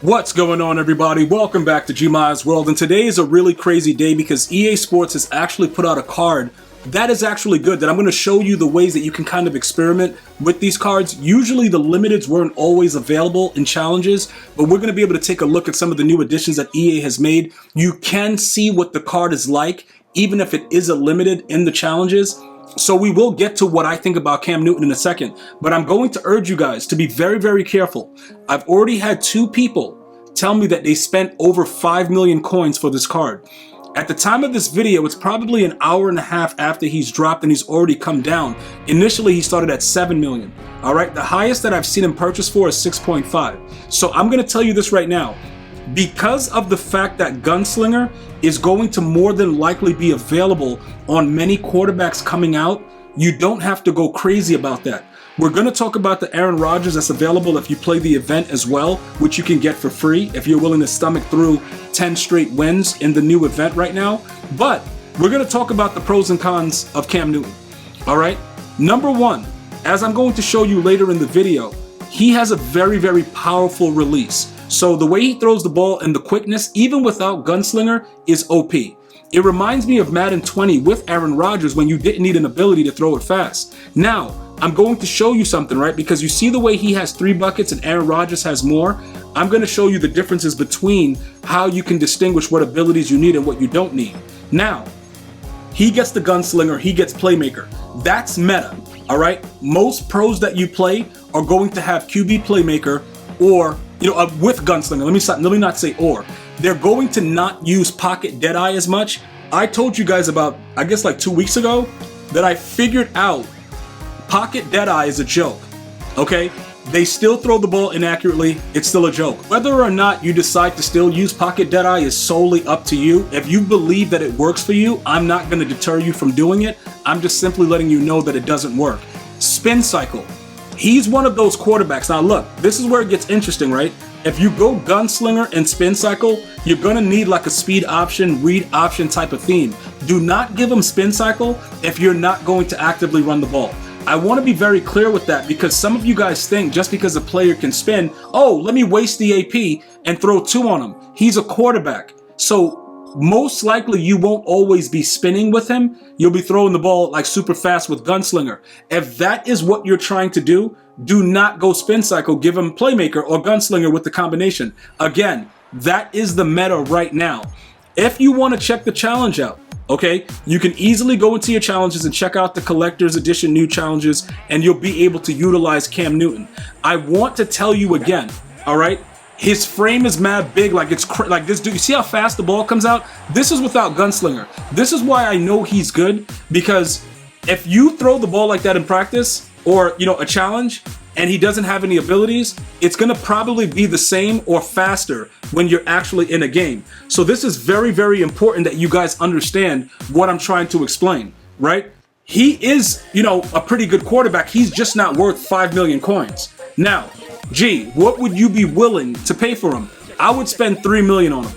What's going on, everybody? Welcome back to GmiasWorld, and today is a really crazy day because EA Sports has actually put out a card that is actually good, that I'm going to show you the ways that you can kind of experiment with these cards. Usually the limiteds weren't always available in challenges, but we're going to be able to take a look at some of the new additions that EA has made. You can see what the card is like, even if it is a limited in the challenges. So we will get to what I think about Cam Newton in a second, but I'm going to urge you guys to be very, very careful. I've already had 2 people tell me that they spent over 5 million coins for this card. At the time of this video, it's probably an hour and a half after he's dropped and he's already come down. Initially, he started at 7 million. All right, the highest that I've seen him purchase for is 6.5. So I'm going to tell you this right now. Because of the fact that Gunslinger is going to more than likely be available on many quarterbacks coming out, you don't have to go crazy about that. We're going to talk about the Aaron Rodgers that's available if you play the event as well, which you can get for free if you're willing to stomach through 10 straight wins in the new event right now. But we're going to talk about the pros and cons of Cam Newton. All right. Number one, as I'm going to show you later in the video, he has a very, very powerful release. So the way he throws the ball and the quickness, even without Gunslinger, is OP. It reminds me of Madden 20 with Aaron Rodgers when you didn't need an ability to throw it fast. Now, I'm going to show you something, right? Because you see the way he has 3 buckets and Aaron Rodgers has more. I'm going to show you the differences between how you can distinguish what abilities you need and what you don't need. Now, he gets the Gunslinger, he gets Playmaker. That's meta, all right? Most pros that you play are going to have QB Playmaker or, with Gunslinger. Let me not say or. They're going to not use Pocket Deadeye as much. I told you guys about, I guess like 2 weeks ago, that I figured out Pocket Deadeye is a joke, okay? They still throw the ball inaccurately. It's still a joke. Whether or not you decide to still use Pocket Deadeye is solely up to you. If you believe that it works for you, I'm not going to deter you from doing it. I'm just simply letting you know that it doesn't work. Spin Cycle. He's one of those quarterbacks. Now look, this is where it gets interesting, right? If you go Gunslinger and Spin Cycle, you're going to need like a speed option, read option type of theme. Do not give him Spin Cycle if you're not going to actively run the ball. I want to be very clear with that because some of you guys think just because a player can spin, oh, let me waste the AP and throw 2 on him. He's a quarterback. So most likely you won't always be spinning with him. You'll be throwing the ball like super fast with Gunslinger. If that is what you're trying to do not go Spin Cycle. Give him Playmaker or Gunslinger with the combination. Again, that is the meta right now. If you want to check the challenge out, okay, you can easily go into your challenges and check out the collector's edition new challenges and you'll be able to utilize Cam Newton. I want to tell you again, all right, his frame is mad big, like it's like this dude. You see how fast the ball comes out? This is without Gunslinger. This is why I know he's good, because if you throw the ball like that in practice or, a challenge and he doesn't have any abilities, it's going to probably be the same or faster when you're actually in a game. So this is very, very important that you guys understand what I'm trying to explain, right? He is, a pretty good quarterback. He's just not worth 5 million coins. Now, G, what would you be willing to pay for him? I would spend 3 million on him.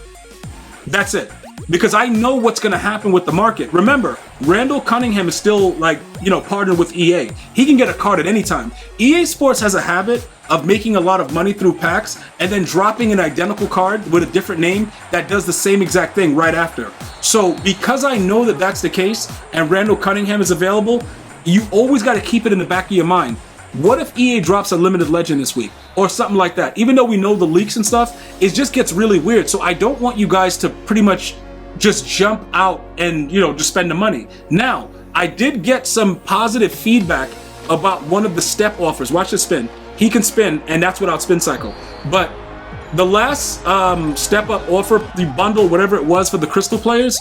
That's it. Because I know what's going to happen with the market. Remember, Randall Cunningham is still partnered with EA. He can get a card at any time. EA Sports has a habit of making a lot of money through packs and then dropping an identical card with a different name that does the same exact thing right after. So because I know that that's the case and Randall Cunningham is available, you always got to keep it in the back of your mind. What if EA drops a limited legend this week or something like that? Even though we know the leaks and stuff, it just gets really weird. So I don't want you guys to pretty much just jump out and, just spend the money. Now, I did get some positive feedback about one of the step offers. Watch this spin. He can spin, and that's without Spin Cycle. But the last step up offer, the bundle, whatever it was for the Crystal players,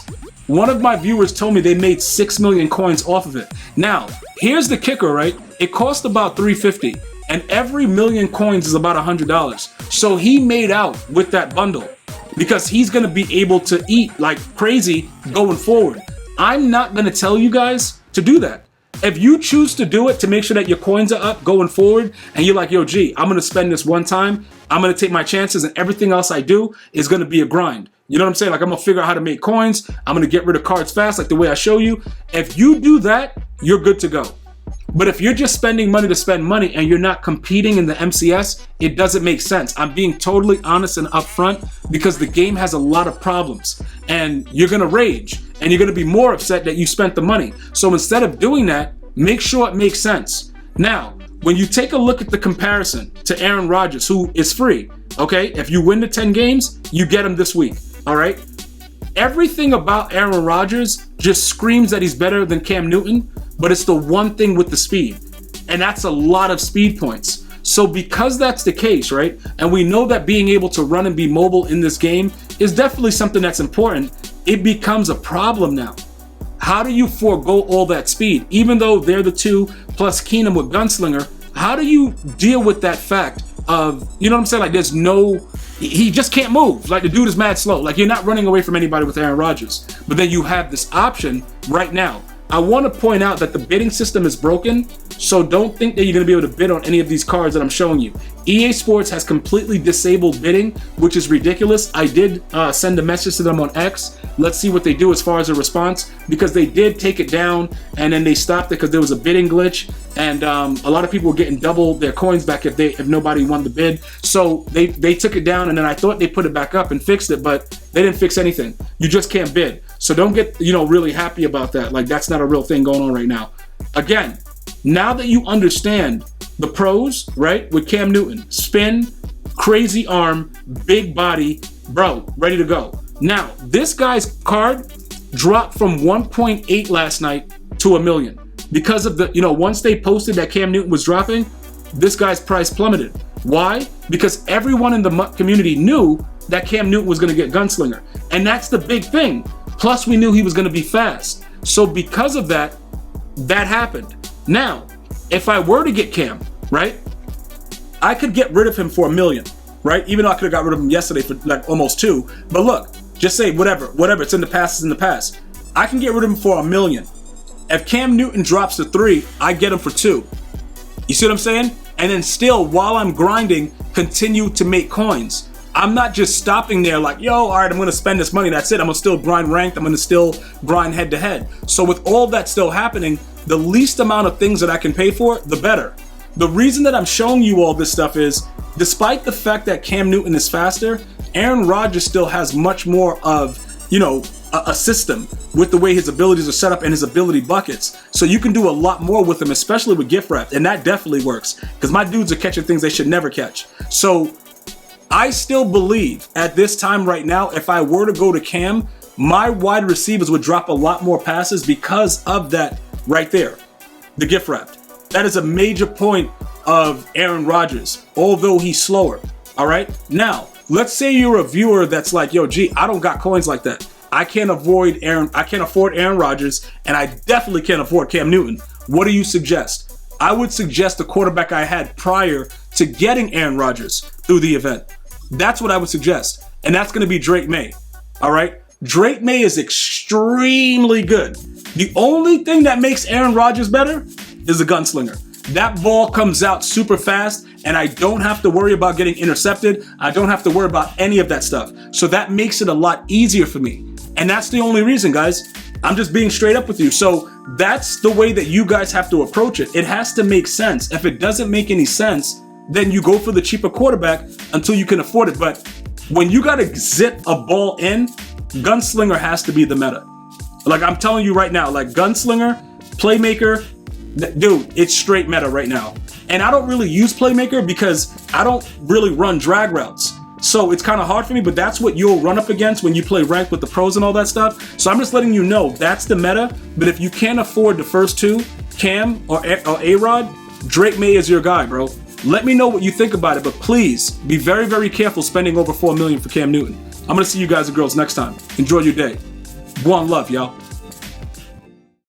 one of my viewers told me they made 6 million coins off of it. Now, here's the kicker, right? It cost about $350, and every million coins is about $100. So he made out with that bundle, because he's going to be able to eat like crazy going forward. I'm not going to tell you guys to do that. If you choose to do it to make sure that your coins are up going forward and you're like, yo, G, I'm going to spend this one time, I'm going to take my chances and everything else I do is going to be a grind. You know what I'm saying? Like I'm going to figure out how to make coins. I'm going to get rid of cards fast like the way I show you. If you do that, you're good to go. But if you're just spending money to spend money and you're not competing in the MCS, it doesn't make sense. I'm being totally honest and upfront because the game has a lot of problems and you're gonna rage and you're gonna be more upset that you spent the money. So instead of doing that, make sure it makes sense. Now, when you take a look at the comparison to Aaron Rodgers, who is free, okay? If you win the 10 games, you get him this week, all right? Everything about Aaron Rodgers just screams that he's better than Cam Newton, but it's the one thing with the speed, and that's a lot of speed points. So because that's the case, right, and we know that being able to run and be mobile in this game is definitely something that's important, it becomes a problem now. How do you forego all that speed? Even though they're the two plus Keenum with Gunslinger, how do you deal with that fact of, you know what I'm saying, like there's no, he just can't move. Like the dude is mad slow. Like you're not running away from anybody with Aaron Rodgers. But then you have this option right now. I want to point out that the bidding system is broken, so don't think that you're going to be able to bid on any of these cards that I'm showing you. EA Sports has completely disabled bidding, which is ridiculous. I did send a message to them on X. Let's see what they do as far as a response, because they did take it down and then they stopped it because there was a bidding glitch, and a lot of people were getting double their coins back if nobody won the bid. So they took it down, and then I thought they put it back up and fixed it, but they didn't fix anything. You just can't bid. So don't get, really happy about that. Like that's not a real thing going on right now. Again, now that you understand the pros, right, with Cam Newton, spin, crazy arm, big body, bro, ready to go. Now, this guy's card dropped from 1.8 last night to $1 million. Because of the, once they posted that Cam Newton was dropping, this guy's price plummeted. Why? Because everyone in the MUT community knew that Cam Newton was going to get Gunslinger. And that's the big thing. Plus, we knew he was going to be fast. So because of that, that happened. Now, if I were to get Cam, right, I could get rid of him for $1 million, right? Even though I could have got rid of him yesterday for like almost $2 million. But look, just say whatever, it's in the past, it's in the past. I can get rid of him for $1 million. If Cam Newton drops to 3, I get him for 2. You see what I'm saying? And then still, while I'm grinding, continue to make coins. I'm not just stopping there like, yo, all right, I'm going to spend this money. That's it. I'm going to still grind ranked. I'm going to still grind head to head. So with all that still happening, the least amount of things that I can pay for, the better. The reason that I'm showing you all this stuff is, despite the fact that Cam Newton is faster, Aaron Rodgers still has much more of, a system with the way his abilities are set up and his ability buckets. So you can do a lot more with him, especially with gift wrap. And that definitely works because my dudes are catching things they should never catch. So I still believe at this time right now, if I were to go to Cam, my wide receivers would drop a lot more passes because of that right there, the gift wrap. That is a major point of Aaron Rodgers, although he's slower. All right. Now, let's say you're a viewer that's like, yo, G, I don't got coins like that. I can't afford Aaron Rodgers, and I definitely can't afford Cam Newton. What do you suggest? I would suggest the quarterback I had prior to getting Aaron Rodgers through the event. That's what I would suggest. And that's going to be Drake May. All right. Drake May is extremely good. The only thing that makes Aaron Rodgers better is a gunslinger. That ball comes out super fast, and I don't have to worry about getting intercepted. I don't have to worry about any of that stuff. So that makes it a lot easier for me. And that's the only reason, guys. I'm just being straight up with you. So that's the way that you guys have to approach it. It has to make sense. If it doesn't make any sense, then you go for the cheaper quarterback until you can afford it. But when you got to zip a ball in, gunslinger has to be the meta. Like I'm telling you right now, like gunslinger, playmaker, dude, it's straight meta right now. And I don't really use playmaker because I don't really run drag routes. So it's kind of hard for me, but that's what you'll run up against when you play ranked with the pros and all that stuff. So I'm just letting you know that's the meta. But if you can't afford the first two, Cam or A-Rod, Drake May is your guy, bro. Let me know what you think about it, but please be very, very careful spending over $4 million for Cam Newton. I'm going to see you guys and girls next time. Enjoy your day. One love, y'all.